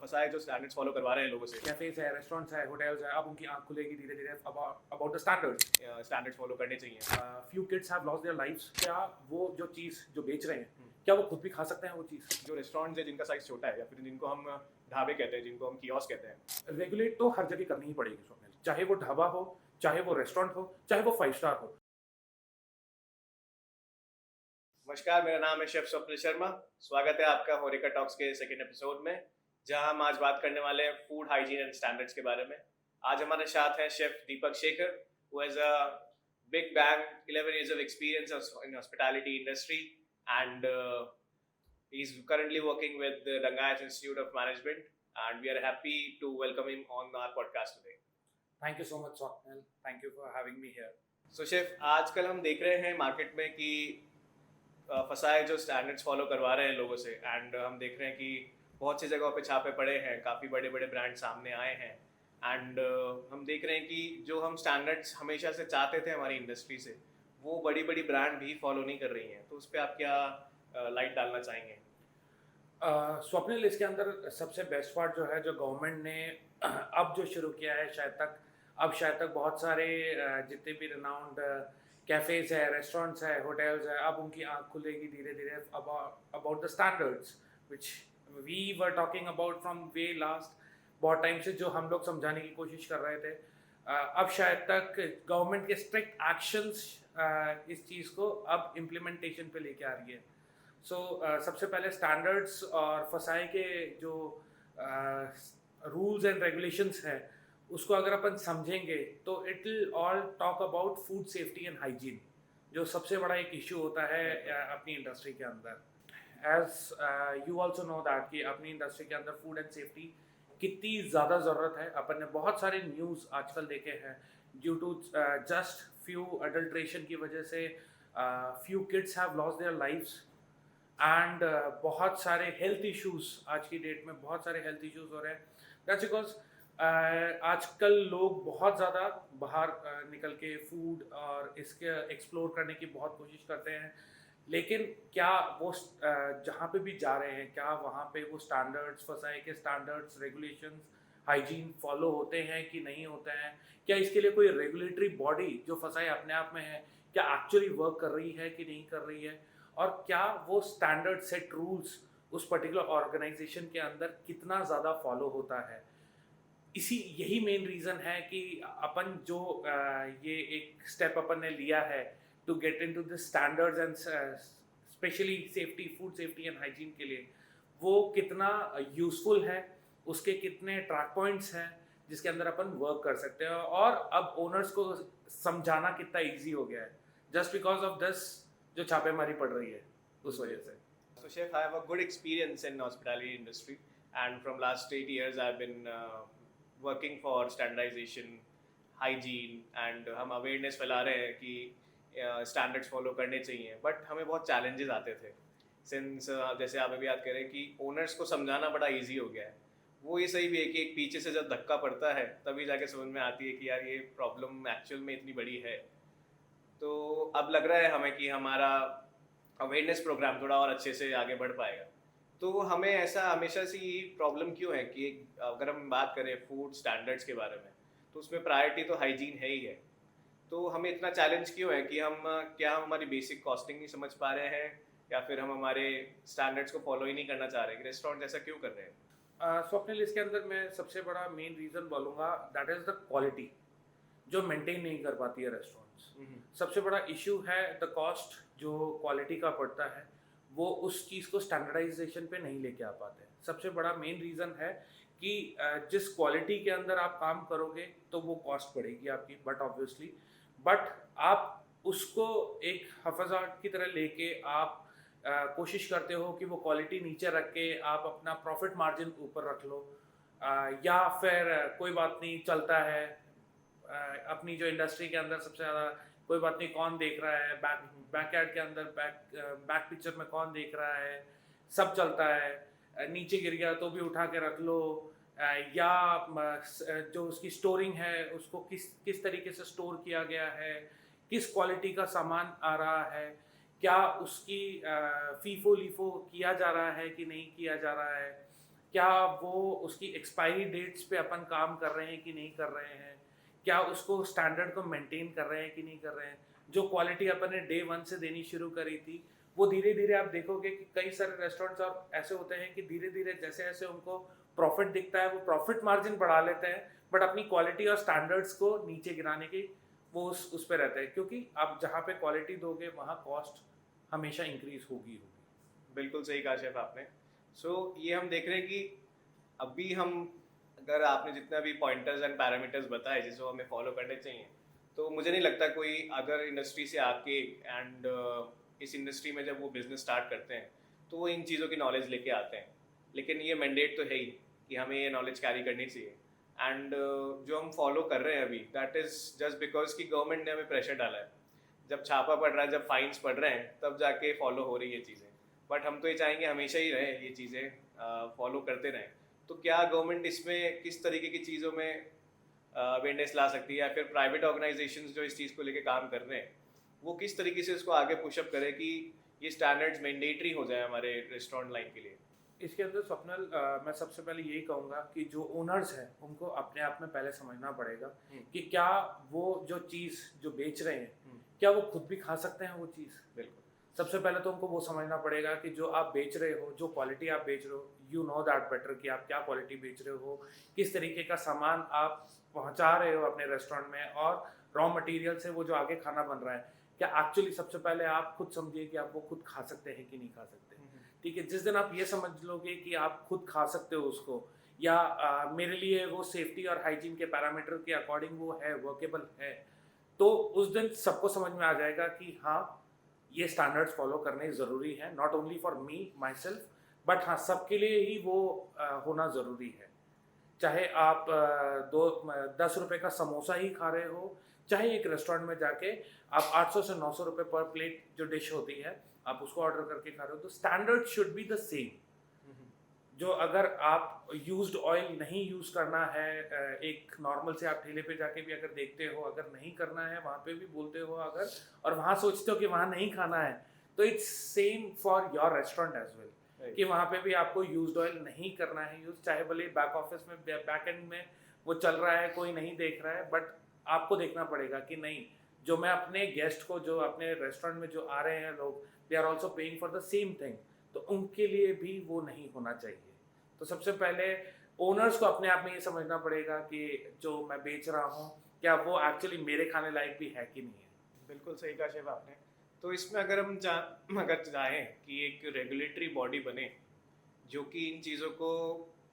फंसा है जो स्टैंडर्ड्स फॉलो करवा रहे हैं लोगों से। कैफेज है, रेस्टोरेंट्स है, होटल्स है, अब उनकी आंख खुलेगी धीरे धीरे about the standards. Standards follow करने चाहिए। Few kids have lost their lives. क्या वो जो चीज़ जो बेच रहे हैं क्या वो खुद भी खा सकते हैं वो चीज़? जो रेस्टोरेंट्स है जिनका साइज छोटा है या फिर जिनको हम ढाबे कहते हैं, जिनको हम कियोस्क कहते हैं, रेगुलेट तो हर जगह करनी ही पड़ेगी स्वप्निल, चाहे वो ढाबा हो, चाहे वो रेस्टोरेंट हो, चाहे वो 5 स्टार हो। नमस्कार, मेरा नाम है शेफ स्वप्निल शर्मा। स्वागत है आपका होरेका टॉक्स के सेकंड एपिसोड में, जहां हम आज बात करने वाले हैं फूड हाइजीन एंड स्टैंडर्ड्स के बारे में। आज हमारे साथ हैं chef Deepak Shekhar, who has a big bang 11 years of experience in hospitality industry, and he's currently working with the Rangayat Institute of Management, and we are happy to welcome him on our podcast today. Thank you so much Swapnil, thank you for having me here. So chef, आजकल हम देख रहे हैं market में कि फसाए जो standards follow करवा रहे हैं लोगों से, एंड हम देख रहे हैं कि बहुत सी जगहों पे छापे पड़े हैं, काफ़ी बड़े बड़े ब्रांड सामने आए हैं, एंड हम देख रहे हैं कि जो हम स्टैंडर्ड्स हमेशा से चाहते थे हमारी इंडस्ट्री से, वो बड़ी बड़ी ब्रांड भी फॉलो नहीं कर रही हैं। तो उस पर आप क्या लाइट डालना चाहेंगे? स्वप्निल, इसके अंदर सबसे बेस्ट पार्ट जो है, जो गवर्नमेंट ने अब जो शुरू किया है, शायद तक बहुत सारे जितने भी रिनाउंड कैफ़ेज़ है, रेस्टोरेंट्स है, होटल्स है, अब उनकी आँख खुलेगी धीरे धीरे about the standards which we were talking about from way last. बहुत टाइम से जो हम लोग समझाने की कोशिश कर रहे थे, अब शायद तक गवर्नमेंट के स्ट्रिक्ट एक्शंस इस चीज़ को अब इम्प्लीमेंटेशन पे लेके आ रही है। सबसे पहले स्टैंडर्ड्स और फसाई के जो रूल्स एंड रेगुलेशंस हैं, उसको अगर अपन समझेंगे तो it will all talk about food safety and hygiene, जो सबसे बड़ा एक इशू होता है अपनी इंडस्ट्री के अंदर। As you also know that कि अपनी इंडस्ट्री के अंदर फूड एंड सेफ्टी कितनी ज़्यादा ज़रूरत है। अपन ने बहुत सारे न्यूज़ आजकल देखे हैं, due to just few adulteration की वजह से few kids have lost their lives, and बहुत सारे हेल्थ इश्यूज आज की डेट में बहुत सारे हेल्थ इश्यूज हो रहे हैं। दैट्स बिकॉज आजकल लोग बहुत ज़्यादा बाहर निकल के फूड और इसके एक्सप्लोर करने की बहुत कोशिश करते हैं, लेकिन क्या वो जहाँ पे भी जा रहे हैं, क्या वहाँ पे वो स्टैंडर्ड्स, फसाई के स्टैंडर्ड्स, रेगुलेशंस, हाइजीन फॉलो होते हैं कि नहीं होते हैं? क्या इसके लिए कोई रेगुलेटरी बॉडी जो फसाई अपने आप में है, क्या एक्चुअली वर्क कर रही है कि नहीं कर रही है? और क्या वो स्टैंडर्ड सेट रूल्स उस पर्टिकुलर ऑर्गेनाइजेशन के अंदर कितना ज़्यादा फॉलो होता है? यही मेन रीज़न है कि अपन जो ये एक स्टेप अपन ने लिया है to get into the standards and specially safety, food safety and hygiene के लिए, वो कितना यूज़फुल है, उसके कितने ट्रैक पॉइंट्स हैं जिसके अंदर अपन वर्क कर सकते हैं, और अब ओनर्स को समझाना कितना ईजी हो गया है जस्ट बिकॉज ऑफ दिस जो छापेमारी पड़ रही है उस वजह से। So chef, I have a good experience in hospitality industry, and from last 8 years I've been working for standardization, hygiene, and हम awareness फैला रहे हैं कि standards follow करने चाहिए, but हमें बहुत challenges आते थे since जैसे आप अभी याद करें कि owners को समझाना बड़ा easy हो गया है। वो ये सही भी है कि एक पीछे से जब धक्का पड़ता है तभी जाके समझ में आती है कि यार ये प्रॉब्लम एक्चुअल में इतनी बड़ी है। तो अब लग रहा है हमें कि हमारा अवेयरनेस प्रोग्राम थोड़ा और अच्छे से आगे बढ़ पाएगा। तो हमें ऐसा हमेशा से ये प्रॉब्लम क्यों है कि अगर हम बात करें फूड स्टैंडर्ड्स के बारे में, तो उसमें प्रायोरिटी तो हाइजीन है ही है। तो हमें इतना चैलेंज क्यों है कि हम हमारी बेसिक कॉस्टिंग नहीं समझ पा रहे हैं, या फिर हम हमारे स्टैंडर्ड्स को फॉलो ही नहीं करना चाह रहे हैं? रेस्टोरेंट ऐसा क्यों कर रहे हैं? स्वप्निल, इसके अंदर मैं सबसे बड़ा मेन रीज़न बोलूँगा, दैट इज़ द क्वालिटी जो मेंटेन नहीं कर पाती है रेस्टोरेंट्स। सबसे बड़ा इशू है द कॉस्ट जो क्वालिटी का पड़ता है, वो उस चीज़ को स्टैंडर्डाइजेशन पे नहीं लेके आ पाते। सबसे बड़ा मेन रीज़न है कि जिस क्वालिटी के अंदर आप काम करोगे तो वो कॉस्ट बढ़ेगी आपकी, बट आप उसको एक हफाजत की तरह लेके आप कोशिश करते हो कि वो क्वालिटी नीचे रख के आप अपना प्रॉफिट मार्जिन ऊपर रख लो, या फिर कोई बात नहीं चलता है। अपनी जो इंडस्ट्री के अंदर सबसे ज़्यादा कोई बात नहीं, कौन देख रहा है, बैकयार्ड के अंदर बैक पिक्चर में कौन देख रहा है, सब चलता है, नीचे गिर गया तो भी उठा के रख लो, या जो उसकी स्टोरिंग है उसको किस तरीके से स्टोर किया गया है, किस क्वालिटी का सामान आ रहा है, क्या उसकी फीफो लीफो किया जा रहा है कि नहीं किया जा रहा है, क्या वो उसकी एक्सपायरी डेट्स पे अपन काम कर रहे हैं कि नहीं कर रहे हैं, क्या उसको स्टैंडर्ड को मेंटेन कर रहे हैं कि नहीं कर रहे हैं। जो क्वालिटी अपन ने डे वन से देनी शुरू करी थी, वो धीरे धीरे आप देखोगे कि कई सारे रेस्टोरेंट्स और ऐसे होते हैं कि धीरे धीरे जैसे जैसे उनको प्रॉफिट दिखता है वो प्रॉफिट मार्जिन बढ़ा लेते हैं, बट अपनी क्वालिटी और स्टैंडर्ड्स को नीचे गिराने की वो उस पे रहता है, क्योंकि आप जहाँ पे क्वालिटी दोगे वहाँ कॉस्ट हमेशा इंक्रीज होगी होगी। बिल्कुल सही कहा शेफ आपने। सो ये हम देख रहे हैं कि अभी हम, अगर आपने जितना भी पॉइंटर्स एंड पैरामीटर्स बताए जिसको हमें फॉलो करने चाहिए, तो मुझे नहीं लगता कोई अदर इंडस्ट्री से आके एंड इस इंडस्ट्री में जब वो बिजनेस स्टार्ट करते हैं तो वो इन चीज़ों की नॉलेज लेके आते हैं। लेकिन ये मैंडेट तो है ही कि हमें ये नॉलेज कैरी करनी चाहिए। एंड जो हम फॉलो कर रहे हैं अभी, दैट इज़ जस्ट बिकॉज कि गवर्नमेंट ने हमें प्रेशर डाला है। जब छापा पड़ रहा है, जब फाइन्स पड़ रहे हैं, तब जाके फॉलो हो रही है चीज़ें। बट हम तो ये चाहेंगे हमेशा ही रहे ये चीज़ें फॉलो करते रहें। तो क्या गवर्नमेंट इसमें किस तरीके की चीज़ों में अवेयरनेस ला सकती है, या फिर प्राइवेट ऑर्गेनाइजेशंस जो इस चीज़ को लेके काम कर रहे हैं वो किस तरीके से इसको आगे पुशअप करें कि ये स्टैंडर्ड्स मैंडेटरी हो जाए हमारे रेस्टोरेंट लाइन के लिए? इसके अंदर स्वप्नल, मैं सबसे पहले यही कहूँगा कि जो ओनर्स हैं उनको अपने आप में पहले समझना पड़ेगा कि क्या वो जो चीज़ जो बेच रहे हैं क्या वो खुद भी खा सकते हैं वो चीज़। बिल्कुल। सबसे पहले तो उनको वो समझना पड़ेगा कि जो आप बेच रहे हो, जो क्वालिटी आप बेच रहे हो, यू नो दैट बेटर कि आप क्या क्वालिटी बेच रहे हो, किस तरीके का सामान आप पहुंचा रहे हो अपने रेस्टोरेंट में, और रॉ मटेरियल से वो जो आगे खाना बन रहा है क्या एक्चुअली, सबसे पहले आप खुद समझिए कि आप वो खुद खा सकते हैं कि नहीं खा सकते। ठीक है, जिस दिन आप ये समझ लोगे कि आप खुद खा सकते हो उसको, या मेरे लिए वो सेफ्टी और हाइजीन के पैरामीटर के अकॉर्डिंग वो है, वर्केबल है, तो उस दिन सबको समझ में आ जाएगा कि हाँ ये स्टैंडर्ड्स फॉलो करने ज़रूरी है, not only for me my self, but हाँ सबके लिए ही वो होना ज़रूरी है। चाहे आप 10 रुपए का समोसा ही खा रहे हो, चाहे एक रेस्टोरेंट में जाके आप 800 से 900 रुपए पर प्लेट जो डिश होती है आप उसको ऑर्डर करके खा रहे हो, तो standard should be the same. जो अगर आप यूज्ड ऑयल नहीं यूज़ करना है, एक नॉर्मल से आप ठेले पे जाके भी अगर देखते हो, अगर नहीं करना है वहाँ पे भी बोलते हो अगर, और वहाँ सोचते हो कि वहाँ नहीं खाना है, तो it's same for your restaurant as well, कि वहाँ पे भी आपको यूज्ड ऑयल नहीं करना है यूज़, चाहे भले बैक ऑफिस में बैक एंड में वो चल रहा है, कोई नहीं देख रहा है, बट आपको देखना पड़ेगा कि नहीं, जो मैं अपने गेस्ट को, जो अपने रेस्टोरेंट में जो आ रहे हैं लोग, they are also paying for the same thing, तो उनके लिए भी वो नहीं होना चाहिए। तो सबसे पहले ओनर्स को अपने आप में ये समझना पड़ेगा कि जो मैं बेच रहा हूँ क्या वो एक्चुअली मेरे खाने लायक भी है कि नहीं है। बिल्कुल सही कहा शेफ आपने। तो इसमें अगर हम अगर चाहें कि एक रेगुलेटरी बॉडी बने जो कि इन चीज़ों को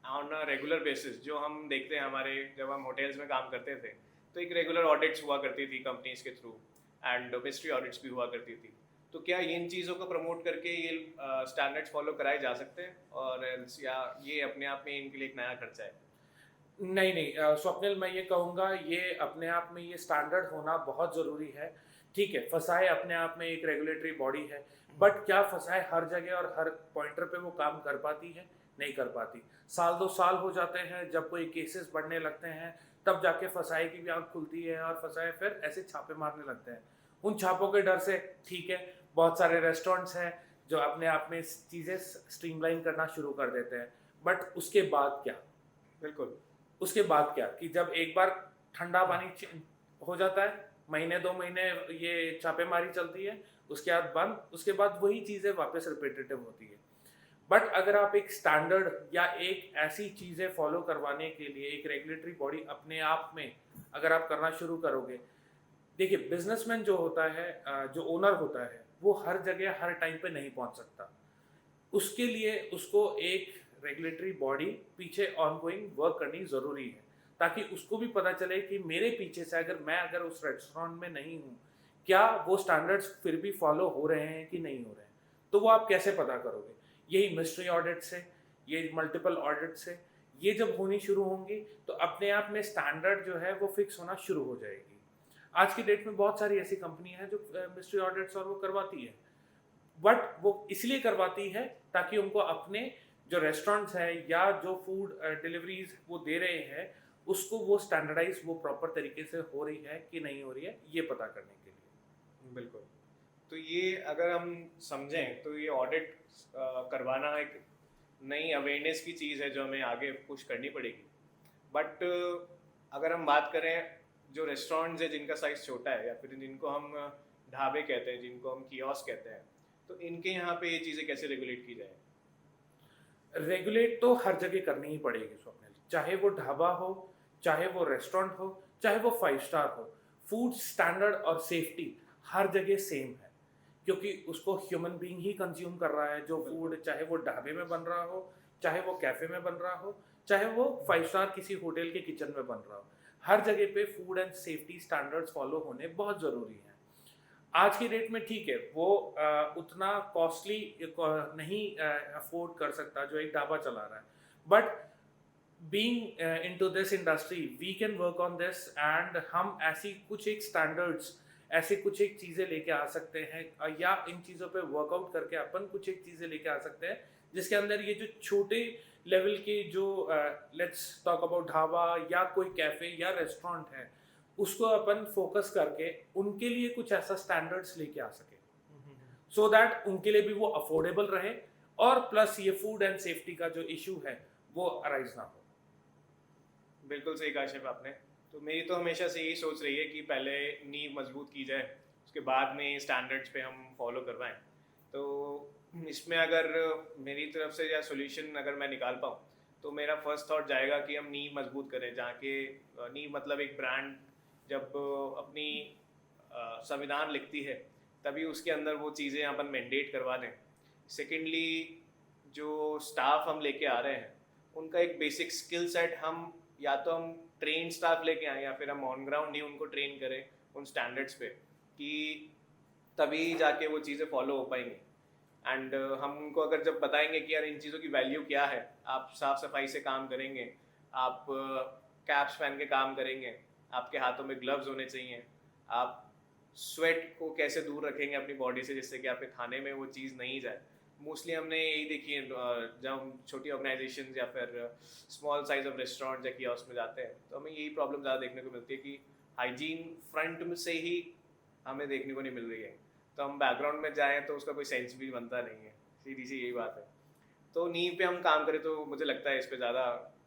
ऑन अ रेगुलर बेसिस, जो हम देखते हैं हमारे जब हम होटल्स में काम करते थे तो एक रेगुलर ऑडिट्स हुआ करती थी कंपनीज के थ्रू, एंड मिस्ट्री ऑडिट्स भी हुआ करती थी, तो क्या इन चीज़ों को प्रमोट करके ये स्टैंडर्ड्स फॉलो कराए जा सकते हैं, और या ये अपने आप में इनके लिए एक नया खर्चा है? नहीं नहीं, स्वप्निल, मैं ये कहूँगा ये अपने आप में ये स्टैंडर्ड होना बहुत ज़रूरी है। ठीक है, फसाए अपने आप में एक रेगुलेटरी बॉडी है, बट क्या फसाए हर जगह और हर पॉइंटर पे वो काम कर पाती है? नहीं कर पाती। साल 2 साल हो जाते हैं, जब कोई केसेस बढ़ने लगते हैं तब जाके फसाए की भी आँख खुलती है और फसाए फिर ऐसे छापे मारने लगते हैं। उन छापों के डर से, ठीक है, बहुत सारे रेस्टोरेंट्स हैं जो अपने आप में चीज़ें स्ट्रीमलाइन करना शुरू कर देते हैं, बट उसके बाद क्या? बिल्कुल। उसके बाद क्या कि जब एक बार ठंडा पानी हो जाता है, महीने 2 महीने ये छापेमारी चलती है, उसके बाद बंद, उसके बाद वही चीज़ें वापस रिपीटेटिव होती है। बट अगर आप एक स्टैंडर्ड या एक ऐसी चीज़ें फॉलो करवाने के लिए एक रेगुलेटरी बॉडी अपने आप में अगर आप करना शुरू करोगे, देखिए बिजनेसमैन जो होता है, जो ओनर होता है, वो हर जगह हर टाइम पे नहीं पहुंच सकता। उसके लिए उसको एक रेगुलेटरी बॉडी पीछे ऑनगोइंग वर्क करनी ज़रूरी है, ताकि उसको भी पता चले कि मेरे पीछे से अगर उस रेस्टोरेंट में नहीं हूँ, क्या वो स्टैंडर्ड्स फिर भी फॉलो हो रहे हैं कि नहीं हो रहे हैं। तो वो आप कैसे पता करोगे? यही मिस्ट्री ऑडिट से, ये मल्टीपल ऑडिट से, ये जब होनी शुरू होंगी तो अपने आप में स्टैंडर्ड जो है वो फिक्स होना शुरू हो जाएगी। आज की डेट में बहुत सारी ऐसी कंपनी हैं जो मिस्ट्री ऑडिट्स और वो करवाती है, बट वो इसलिए करवाती है ताकि उनको अपने जो रेस्टोरेंट्स हैं या जो फूड डिलीवरीज वो दे रहे हैं उसको वो स्टैंडर्डाइज, वो प्रॉपर तरीके से हो रही है कि नहीं हो रही है, ये पता करने के लिए। बिल्कुल। तो ये अगर हम समझें तो ये ऑडिट करवाना एक नई अवेयरनेस की चीज़ है जो हमें आगे पुश करनी पड़ेगी। बट अगर हम बात करें जो रेस्टोरेंट्स है जिनका साइज़ छोटा है या फिर जिनको हम ढाबे कहते हैं, जिनको हम कियोस्क कहते हैं, तो इनके यहाँ पे ये चीज़ें कैसे रेगुलेट की जाए? रेगुलेट तो हर जगह करनी ही पड़ेगी स्वप्निल, चाहे वो ढाबा हो, चाहे वो रेस्टोरेंट हो, चाहे वो 5 स्टार हो। फूड स्टैंडर्ड और सेफ्टी हर जगह सेम है, क्योंकि उसको ह्यूमन बीइंग ही कंज्यूम कर रहा है जो बिल्कुल। फूड, चाहे वो ढाबे में बन रहा हो, चाहे वो कैफे में बन रहा हो, चाहे वो 5 स्टार किसी होटल के किचन में बन रहा हो। हर जगह पे food and safety standards follow होने बहुत ज़रूरी हैं। आज की डेट में ठीक है, वो उतना कॉस्टली नहीं अफोर्ड कर सकता जो एक ढाबा चला रहा है, but being into this industry we can work on this, and हम ऐसी कुछ एक स्टैंडर्ड्स, ऐसे कुछ एक चीज़ें लेके आ सकते हैं, या इन चीज़ों पे वर्कआउट करके अपन कुछ एक चीज़ें लेके आ सकते हैं जिसके अंदर ये जो छोटे लेवल के जो लेट्स टॉक अबाउट ढाबा या कोई कैफे या रेस्टोरेंट है, उसको अपन फोकस करके उनके लिए कुछ ऐसा स्टैंडर्ड्स लेके आ सके, सो दैट उनके लिए भी वो अफोर्डेबल रहे, और प्लस ये फूड एंड सेफ्टी का जो इशू है वो अराइज ना हो। बिल्कुल सही कहा शेफ आपने। तो मेरी तो हमेशा से यही सोच रही है कि पहले नींव मजबूत की जाए, उसके बाद में स्टैंडर्ड्स पे हम फॉलो करवाएं। तो इसमें अगर मेरी तरफ से या सॉल्यूशन अगर मैं निकाल पाऊँ, तो मेरा फर्स्ट थॉट जाएगा कि हम नींव मजबूत करें, जहाँ के नींव मतलब एक ब्रांड जब अपनी संविधान लिखती है तभी उसके अंदर वो चीज़ें अपन मैंडेट करवा दें। सेकेंडली, जो स्टाफ हम लेके आ रहे हैं उनका एक बेसिक स्किल सेट हम, या तो हम ट्रेन स्टाफ लेके आए या फिर हम ऑन ग्राउंड ही उनको ट्रेन करें उन स्टैंडर्ड्स पे, कि तभी जाके वो चीज़ें फॉलो हो पाएंगी। एंड हम उनको अगर जब बताएंगे कि यार इन चीज़ों की वैल्यू क्या है, आप साफ सफाई से काम करेंगे, आप कैप्स पहन के काम करेंगे, आपके हाथों में ग्लव्स होने चाहिए, आप स्वेट को कैसे दूर रखेंगे अपनी बॉडी से जिससे कि आपके खाने में वो चीज़ नहीं जाए। मोस्टली हमने यही देखी है जब हम छोटी ऑर्गेनाइजेशन या फिर स्मॉल साइज ऑफ रेस्टोरेंट या कियोस्क में जाते हैं, तो हमें यही प्रॉब्लम ज़्यादा देखने को मिलती है कि हाइजीन फ्रंट में से ही हमें देखने को नहीं मिल रही है। तो हम बैकग्राउंड में जाएं तो उसका कोई सेंस भी बनता नहीं है, सीधी सी यही बात है। तो नींव पे हम काम करें तो मुझे लगता है इस पे ज़्यादा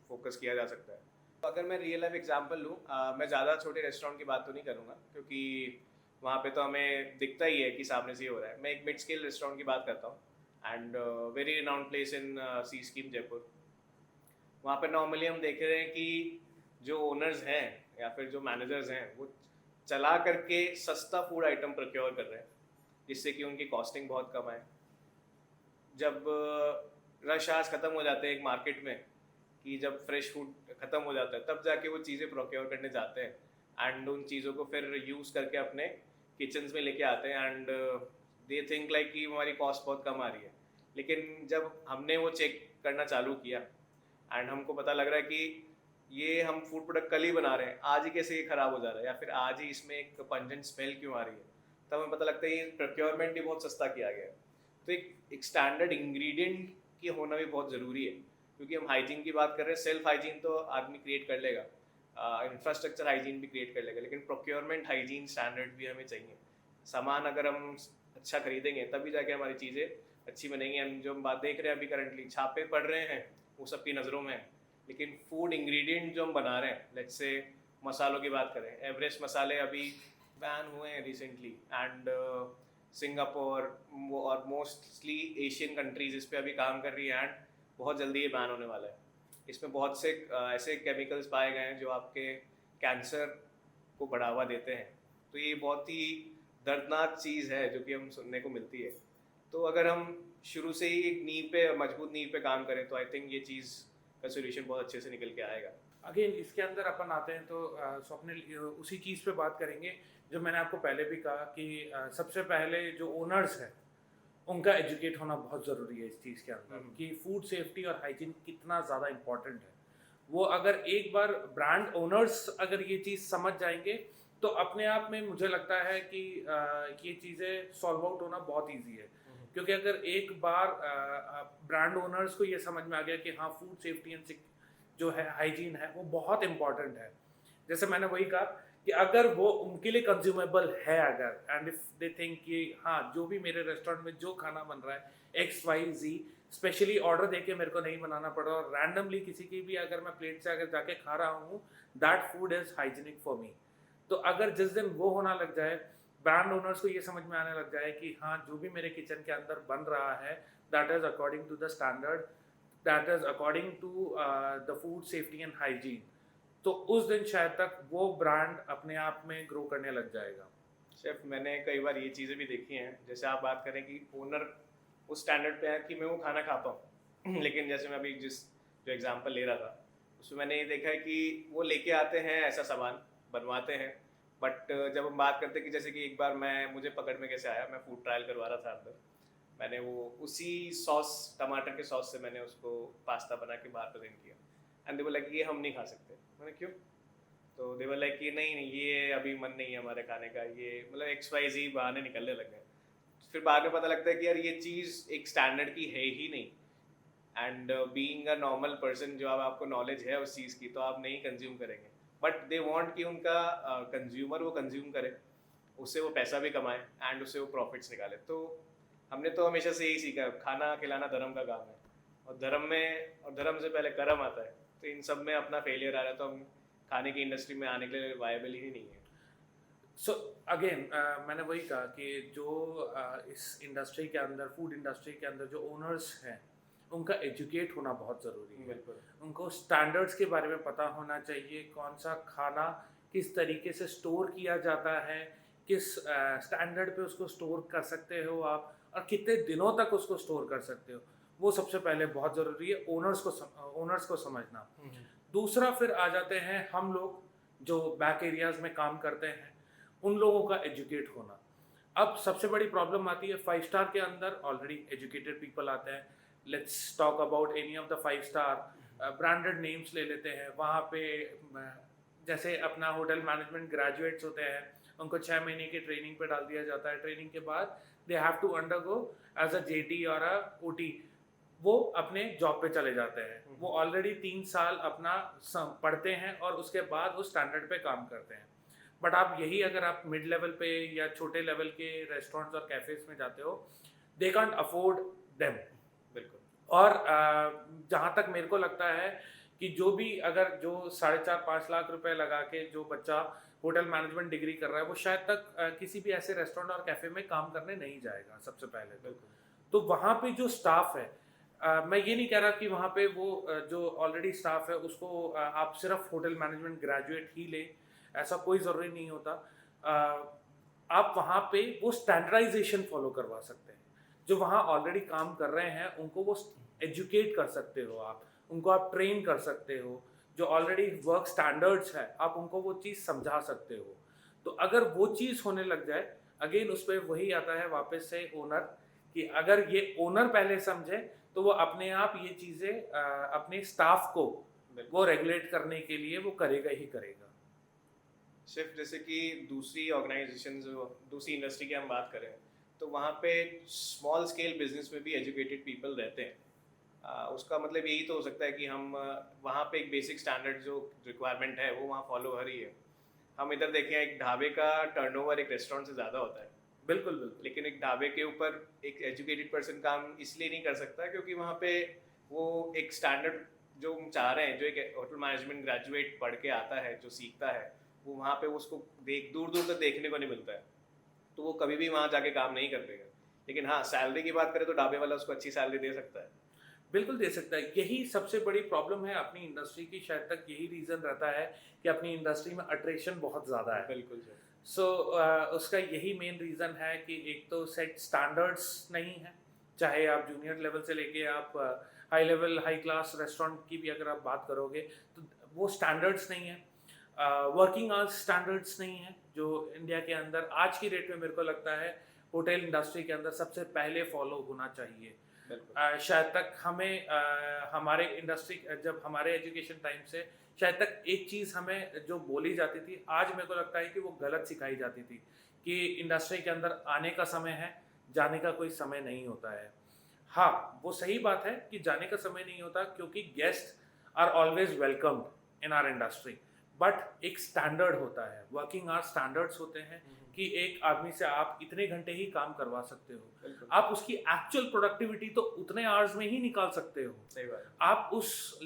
फोकस किया जा सकता है। तो अगर मैं रियल लाइफ एग्जांपल लूँ, मैं ज़्यादा छोटे रेस्टोरेंट की बात तो नहीं करूँगा क्योंकि वहाँ पे तो हमें दिखता ही है कि सामने से ही हो रहा है। मैं एक मिड स्केल रेस्टोरेंट की बात करता हूँ, and very renowned place in C scheme Jaipur. वहाँ पे नॉर्मली हम देख रहे हैं कि जो ओनर्स हैं या फिर जो मैनेजर्स हैं वो चला करके सस्ता फूड आइटम प्रोक्योर कर रहे हैं जिससे कि उनकी कॉस्टिंग बहुत कम आए। जब रश आज ख़त्म हो जाते हैं एक मार्केट में, कि जब फ्रेश फूड ख़त्म हो जाता है तब जाके वो चीज़ें प्रोक्योर करने जाते हैं एंड उन चीज़ों को फिर यूज़ करके अपने किचन्स में लेके आते हैं, एंड दे थिंक लाइक कि हमारी कॉस्ट बहुत कम आ रही है। लेकिन जब हमने वो चेक करना चालू किया एंड हमको पता लग रहा है कि ये हम फूड प्रोडक्ट कल ही बना रहे हैं, आज ही कैसे ये ख़राब हो जा रहा है या फिर आज ही इसमें एक पंजेंट स्मेल क्यों आ रही है, तब हमें पता लगता है ये प्रोक्योरमेंट ही बहुत सस्ता किया गया है। तो एक स्टैंडर्ड इंग्रेडिएंट की होना भी बहुत ज़रूरी है, क्योंकि हम हाइजीन की बात कर रहे हैं। सेल्फ हाइजीन तो आदमी क्रिएट कर लेगा, इंफ्रास्ट्रक्चर हाइजीन भी क्रिएट कर लेगा, लेकिन प्रोक्योरमेंट हाइजीन स्टैंडर्ड भी हमें चाहिए। सामान अगर हम अच्छा खरीदेंगे तभी जाके हमारी चीज़ें अच्छी बनेंगी। हम जो हम बात देख रहे हैं अभी करंटली छापे पड़ रहे हैं वो सबकी नज़रों में है, लेकिन फूड इंग्रेडिएंट जो हम बना रहे हैं, लेट्स से मसालों की बात करें, एवरेस्ट मसाले अभी बैन हुए हैं रिसेंटली, एंड सिंगापुर और मोस्टली एशियन कंट्रीज इस पे अभी काम कर रही है, एंड बहुत जल्दी ये बैन होने वाला है। इसमें बहुत से ऐसे केमिकल्स पाए गए हैं जो आपके कैंसर को बढ़ावा देते हैं। तो ये बहुत ही दर्दनाक चीज़ है जो कि हम सुनने को मिलती है। तो अगर हम शुरू से ही एक नींव पे, मजबूत नींव पे काम करें तो आई थिंक ये चीज़ का सोल्यूशन बहुत अच्छे से निकल के आएगा। अगेन इसके अंदर अपन आते हैं तो स्वप्निल उसी चीज़ पे बात करेंगे जो मैंने आपको पहले भी कहा कि सबसे पहले जो ओनर्स हैं उनका एजुकेट होना बहुत ज़रूरी है इस चीज़ के अंदर, कि फूड सेफ्टी और हाइजीन कितना ज़्यादा इम्पोर्टेंट है। वो अगर एक बार ब्रांड ओनर्स अगर ये चीज़ समझ जाएंगे तो अपने आप में मुझे लगता है कि ये चीज़ें सॉल्व आउट होना बहुत ईजी है। क्योंकि अगर एक बार ब्रांड ओनर्स को ये समझ में आ गया कि हाँ फूड सेफ्टी एंड जो है हाइजीन है वो बहुत इंपॉर्टेंट है, जैसे मैंने वही कहा कि अगर वो उनके लिए कंज्यूमेबल है, अगर एंड इफ दे थिंक कि हाँ जो भी मेरे रेस्टोरेंट में जो खाना बन रहा है XYZ स्पेशली ऑर्डर देके मेरे को नहीं बनाना पड़ रहा, और रैंडमली किसी की भी अगर मैं प्लेट से अगर जाके खा रहा हूँ, that food is hygienic for me. तो अगर जिस दिन वो होना लग जाए, ब्रांड ओनर्स को ये समझ में आने लग जाए कि हाँ, जो भी मेरे किचन के अंदर बन रहा है that is according to the standard, that is according to the food safety and hygiene, तो उस दिन शायद तक वो ब्रांड अपने आप में ग्रो करने लग जाएगा। शेफ, मैंने कई बार ये चीज़ें भी देखी हैं, जैसे आप बात करें कि ओनर उस स्टैंडर्ड पे है कि मैं वो खाना खा पाऊँ लेकिन जैसे मैं अभी जो एग्जांपल ले रहा था, उसमें मैंने ये देखा है कि वो लेके आते हैं ऐसा सामान, बनवाते हैं, बट जब हम बात करते हैं कि जैसे कि एक बार मुझे पकड़ में कैसे आया, मैं फूड ट्रायल करवा रहा था अंदर, मैंने वो उसी सॉस, टमाटर के सॉस से मैंने उसको पास्ता बना के बाहर प्रेजेंट किया, एंड दे वर लाइक ये हम नहीं खा सकते। मैंने क्यों? तो दे वर लाइक कि नहीं नहीं, ये अभी मन नहीं है हमारे खाने का, ये मतलब XYZ बहाने निकलने लग गए। फिर बाद में पता लगता है कि यार ये चीज़ एक स्टैंडर्ड की है ही नहीं, and being a normal person, जो अब आपको नॉलेज है उस चीज़ की, तो आप नहीं कंज्यूम करेंगे, बट दे वांट कि उनका कंज्यूमर वो कंज्यूम करे, उससे वो पैसा भी कमाए एंड उससे वो प्रॉफिट्स निकाले। तो हमने तो हमेशा से यही सीखा, खाना खिलाना धर्म का काम है, और धर्म से पहले कर्म आता है। तो इन सब में अपना फेलियर आ रहा है, तो हम खाने की इंडस्ट्री में आने के लिए वायबल ही नहीं है। सो अगेन मैंने वही कहा कि जो इस इंडस्ट्री के अंदर, फूड इंडस्ट्री के अंदर जो ओनर्स हैं, उनका एजुकेट होना बहुत ज़रूरी है। बिल्कुल। उनको स्टैंडर्ड्स के बारे में पता होना चाहिए, कौन सा खाना किस तरीके से स्टोर किया जाता है, किस स्टैंडर्ड पे उसको स्टोर कर सकते हो आप, और कितने दिनों तक उसको स्टोर कर सकते हो, वो सबसे पहले बहुत ज़रूरी है ओनर्स को समझना। दूसरा फिर आ जाते हैं हम लोग जो बैक एरियाज में काम करते हैं, उन लोगों का एजुकेट होना। अब सबसे बड़ी प्रॉब्लम आती है 5 स्टार के अंदर, ऑलरेडी एजुकेटेड पीपल आते हैं। Let's talk about any of the 5 star, branded names ले लेते हैं वहाँ पे। जैसे अपना होटल मैनेजमेंट ग्रेजुएट्स होते हैं, उनको 6 महीने की ट्रेनिंग पे डाल दिया जाता है। ट्रेनिंग के बाद they have to undergo as a JT और अ OT, वो अपने जॉब पे चले जाते हैं। वो ऑलरेडी 3 साल अपना पढ़ते हैं और उसके बाद वो स्टैंडर्ड पे काम करते हैं। बट आप यही अगर आप मिड लेवल पे या छोटे लेवल के रेस्टोरेंट्स और कैफेज में जाते हो, दे कांट अफोर्ड देम। बिल्कुल। और जहाँ तक मेरे को लगता है कि जो भी अगर जो 4.5-5 लाख रुपए लगा के जो बच्चा होटल मैनेजमेंट डिग्री कर रहा है, वो शायद तक किसी भी ऐसे रेस्टोरेंट और कैफे में काम करने नहीं जाएगा सबसे पहले। बिल्कुल। तो वहाँ पे जो स्टाफ है, मैं ये नहीं कह रहा कि वहाँ पे वो जो ऑलरेडी स्टाफ है उसको आप सिर्फ होटल मैनेजमेंट ग्रेजुएट ही ले, ऐसा कोई ज़रूरी नहीं होता। आप वहाँ पे वो स्टैंडर्डाइजेशन फॉलो करवा सकते हैं। जो वहाँ ऑलरेडी काम कर रहे हैं उनको वो एजुकेट कर सकते हो, आप उनको आप ट्रेन कर सकते हो। जो ऑलरेडी वर्क स्टैंडर्ड्स है, आप उनको वो चीज़ समझा सकते हो। तो अगर वो चीज़ होने लग जाए, अगेन उस पर वही आता है वापस से ओनर, कि अगर ये ओनर पहले समझे तो वो अपने आप ये चीज़ें अपने स्टाफ को वो रेगुलेट करने के लिए वो करेगा ही करेगा। सिर्फ जैसे कि दूसरी ऑर्गेनाइजेशन, दूसरी इंडस्ट्री की हम बात करें, तो वहाँ पे स्मॉल स्केल बिजनेस में भी एजुकेटेड पीपल रहते हैं। उसका मतलब यही तो हो सकता है कि हम वहाँ पे एक बेसिक स्टैंडर्ड जो रिक्वायरमेंट है वो वहाँ फॉलो हो रही है। हम इधर देखें, एक ढाबे का टर्नओवर एक रेस्टोरेंट से ज़्यादा होता है। बिल्कुल बिल्कुल। लेकिन एक ढाबे के ऊपर एक एजुकेटेड पर्सन काम इसलिए नहीं कर सकता क्योंकि वहाँ पे वो एक स्टैंडर्ड जो हम चाह रहे हैं, जो एक होटल मैनेजमेंट ग्रेजुएट पढ़ के आता है, जो सीखता है, वो वहाँ पे उसको दूर दूर तक देखने को नहीं मिलता है, तो वो कभी भी वहाँ जाके काम नहीं कर देगा। लेकिन हाँ, सैलरी की बात करें तो ढाबे वाला उसको अच्छी सैलरी दे सकता है। बिल्कुल दे सकता है। यही सबसे बड़ी प्रॉब्लम है अपनी इंडस्ट्री की, शायद तक यही रीज़न रहता है कि अपनी इंडस्ट्री में अट्रैक्शन बहुत ज़्यादा है। बिल्कुल सर। सो उसका यही मेन रीज़न है कि एक तो सेट स्टैंडर्ड्स नहीं है, चाहे आप जूनियर लेवल से लेके आप high level high class restaurant की भी अगर आप बात करोगे तो वो स्टैंडर्ड्स नहीं है। वर्किंग आवर्स स्टैंडर्ड्स नहीं है, जो इंडिया के अंदर आज की डेट में मेरे को लगता है होटल इंडस्ट्री के अंदर सबसे पहले फॉलो होना चाहिए। शायद तक हमें हमारे इंडस्ट्री, जब हमारे एजुकेशन टाइम से शायद तक एक चीज़ हमें जो बोली जाती थी, आज मेरे को लगता है कि वो गलत सिखाई जाती थी कि इंडस्ट्री के अंदर आने का समय है, जाने का कोई समय नहीं होता है। हाँ, वो सही बात है कि जाने का समय नहीं होता, क्योंकि guest are always welcomed in our industry, but एक स्टैंडर्ड होता है, वर्किंग आवर स्टैंडर्ड्स होते हैं कि एक आदमी से आप इतने घंटे ही काम करवा सकते हो, बिल्कुल आप उसकी एक्चुअल प्रोडक्टिविटी तो उतने आवर्स में ही निकाल सकते हो। सही बात है। आप उस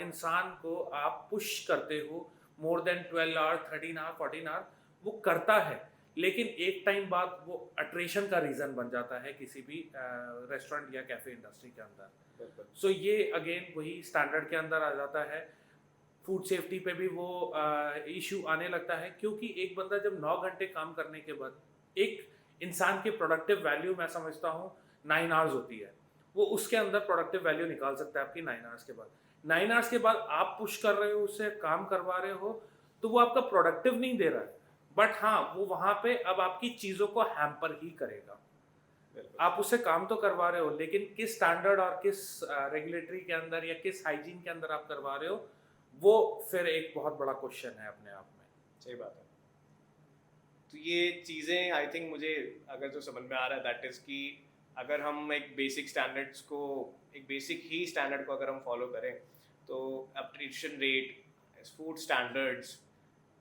इंसान को आप पुश करते हो more than 12 hour, 13 hour, 14 hour, वो करता है, लेकिन एक टाइम बाद वो अट्रेशन का रीज़न बन जाता है किसी भी रेस्टोरेंट या कैफे इंडस्ट्री के अंदर। बिल्कुल सो ये अगेन वही स्टैंडर्ड के अंदर आ जाता है। फूड सेफ्टी पे भी वो इशू आने लगता है, क्योंकि एक बंदा जब 9 घंटे काम करने के बाद, एक इंसान की प्रोडक्टिव वैल्यू मैं समझता हूँ 9 आवर्स होती है, वो उसके अंदर प्रोडक्टिव वैल्यू निकाल सकता है आपकी 9 आवर्स के बाद। 9 आवर्स के बाद आप पुश कर रहे हो, उससे काम करवा रहे हो, तो वो आपका प्रोडक्टिव नहीं दे रहा है, बट हाँ वो वहाँ पे अब आपकी चीज़ों को हैम्पर ही करेगा। बिल्कुल आप उससे काम तो करवा रहे हो, लेकिन किस स्टैंडर्ड और किस रेगुलेटरी के अंदर या किस हाइजीन के अंदर आप करवा रहे हो, वो फिर एक बहुत बड़ा क्वेश्चन है अपने आप में। सही बात है। तो ये चीज़ें आई थिंक मुझे अगर जो समझ में आ रहा है दैट इज़ कि अगर हम एक बेसिक स्टैंडर्ड्स को, एक बेसिक ही स्टैंडर्ड को अगर हम फॉलो करें, तो attrition rate, food standards,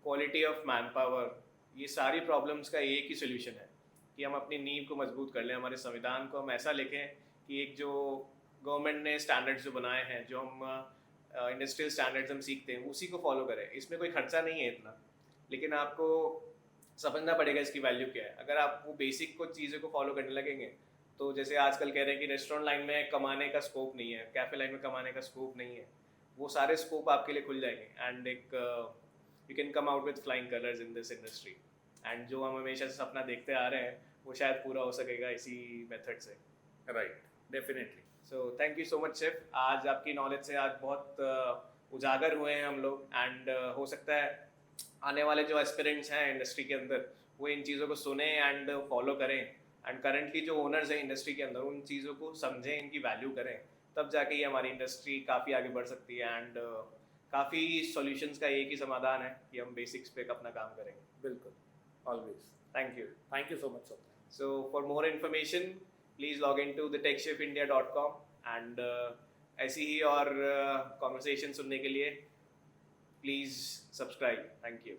quality of man power, ये सारी प्रॉब्लम्स का एक ही सोल्यूशन है कि हम अपनी नींव को मजबूत कर लें, हमारे संविधान को हम ऐसा लिखें कि एक जो गवर्नमेंट ने स्टैंडर्ड्स जो बनाए हैं, जो हम इंडस्ट्रियल स्टैंडर्ड्स हम सीखते हैं, उसी को फॉलो करें। इसमें कोई खर्चा नहीं है इतना, लेकिन आपको समझना पड़ेगा इसकी वैल्यू क्या है। अगर आप वो बेसिक को चीज़ों को फॉलो करने लगेंगे, तो जैसे आजकल कह रहे हैं कि रेस्टोरेंट लाइन में कमाने का स्कोप नहीं है, कैफ़े लाइन में कमाने का स्कोप नहीं है, वो सारे स्कोप आपके लिए खुल जाएंगे एंड एक you can come out with flying colours in this industry. And जो हम हमेशा से सपना देखते आ रहे हैं, वो शायद पूरा हो सकेगा इसी मेथड से। Right, definitely. So thank you so much chef, आज आपकी नॉलेज से आज बहुत उजागर हुए हैं हम लोग, एंड हो सकता है आने वाले जो एस्पिरेंट्स हैं इंडस्ट्री के अंदर, वो इन चीज़ों को सुने एंड फॉलो करें, एंड करंटली जो ओनर्स हैं इंडस्ट्री के अंदर उन चीज़ों को समझें, इनकी वैल्यू करें, तब जाके ये हमारी इंडस्ट्री काफ़ी आगे बढ़ सकती है। एंड काफ़ी सॉल्यूशंस का एक ही समाधान है कि हम बेसिक्स पे अपना काम करेंगे। बिल्कुल, always. Thank you. Thank you so much sir. So for more information, please log into the techchefIndia.com and ऐसी ही और conversation सुनने के लिए please subscribe. Thank you.